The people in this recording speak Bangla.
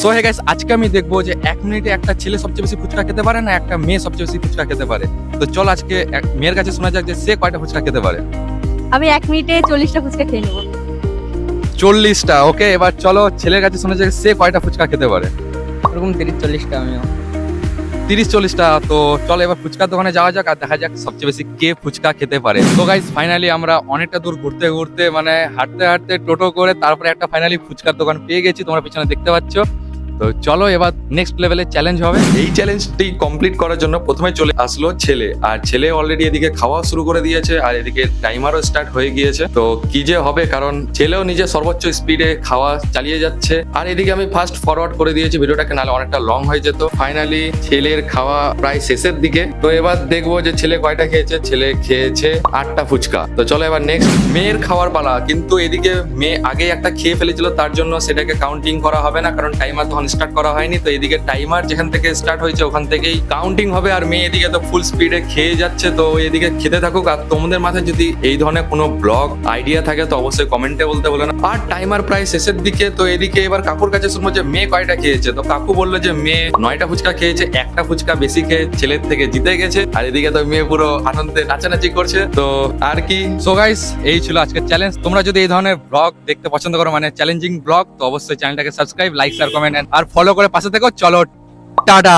সো হে গাইস, আজকে আমি দেখবো যে 1 মিনিটে একটা ছেলে সবচেয়ে বেশি ফুচকা খেতে পারে না একটা মেয়ে সবচেয়ে বেশি ফুচকা খেতে পারে। তো চল আজকে এক মেয়ের কাছে শোনা যাক যে সে কয়টা ফুচকা খেতে পারে। আমি 1 মিনিটে 40টা ফুচকা খেয়ে নেবো। 40টা। ওকে, এবার চলো ছেলের কাছে শোনা যাক সে কয়টা ফুচকা খেতে পারে। এরকম 30-40টা আমিও। 30-40টা। তো চলো এবার ফুচকার দোকানে যাওয়া যাক আর দেখা যাক সবচেয়ে বেশি কে ফুচকা খেতে পারে। তো গাইস, ফাইনালি আমরা অনেকটা দূর ঘুরতে ঘুরতে মানে হাঁটতে হাঁটতে টোটো করে তারপরে একটা ফাইনালি ফুচকার দোকান পেয়ে গেছি, তোমরা পিছনে দেখতে পাচ্ছ। তো চলো এবার নেক্সট লেভেলে চ্যালেঞ্জ হবে। এই চ্যালেঞ্জটি কমপ্লিট করার জন্য প্রথমে চলে আসলো ছেলে, আর ছেলে অলরেডি এদিকে খাওয়া শুরু করে দিয়েছে আর এদিকে টাইমারও স্টার্ট হয়ে গিয়েছে। তো কি যে হবে, কারণ ছেলেও নিজে সর্বোচ্চ স্পিডে খাওয়া চালিয়ে যাচ্ছে আর এদিকে আমি ফাস্ট ফরওয়ার্ড করে দিয়েছি ভিডিওটাকে, নাহলে অনেকটা লং হয়ে যেত। ফাইনালি ছেলের খাওয়া প্রায় শেষের দিকে। তো এবার দেখবো যে ছেলে কয়টা খেয়েছে। ছেলে খেয়েছে 8টা ফুচকা। তো চলো এবার নেক্সট মেয়ের খাওয়ার পালা। কিন্তু এদিকে মেয়ে আগে একটা খেয়ে ফেলেছিল, তার জন্য সেটাকে কাউন্টিং করা হবে না, কারণ টাইমার তখন স্টার্ট করা হয়নি। তো এদিকে টাইমার যেখান থেকে স্টার্ট হয়েছে ওখান থেকেই কাউন্টিং হবে। আর মেয়ে এদিকে তো ফুল স্পিডে খেয়ে যাচ্ছে, তো এদিকে খেতে থাকুক। আর তোমাদের মাথায় যদি এই ধরনের কোনো ব্লগ আইডিয়া থাকে তো অবশ্যই কমেন্টে বলতে বলো না। আর টাইমার প্রায় শেষের দিকে। তো এদিকে এবার কাকুর কাছে শুনবো যে মেয়ে কয়টা খেয়েছে। তো কাকু বললো যে মেয়ে 9টা ফুচকা খেয়েছে, একটা ফুচকা বেশি খেয়ে ছেলের থেকে জিতে গেছে। আর এদিকে তো মেয়ে পুরো আনন্দে নাচানাচি করছে। তো আর কি। সো গাইস, এই ছিল আজকের চ্যালেঞ্জ। তোমরা যদি এই ধরনের ব্লগ দেখতে পছন্দ করো, মানে চ্যালেঞ্জিং ব্লগ, তো অবশ্যই চ্যানেলটাকে সাবস্ক্রাইব, লাইক, শেয়ার, কমেন্ট আর ফলো করে পাশে থেকো। চলো টাটা।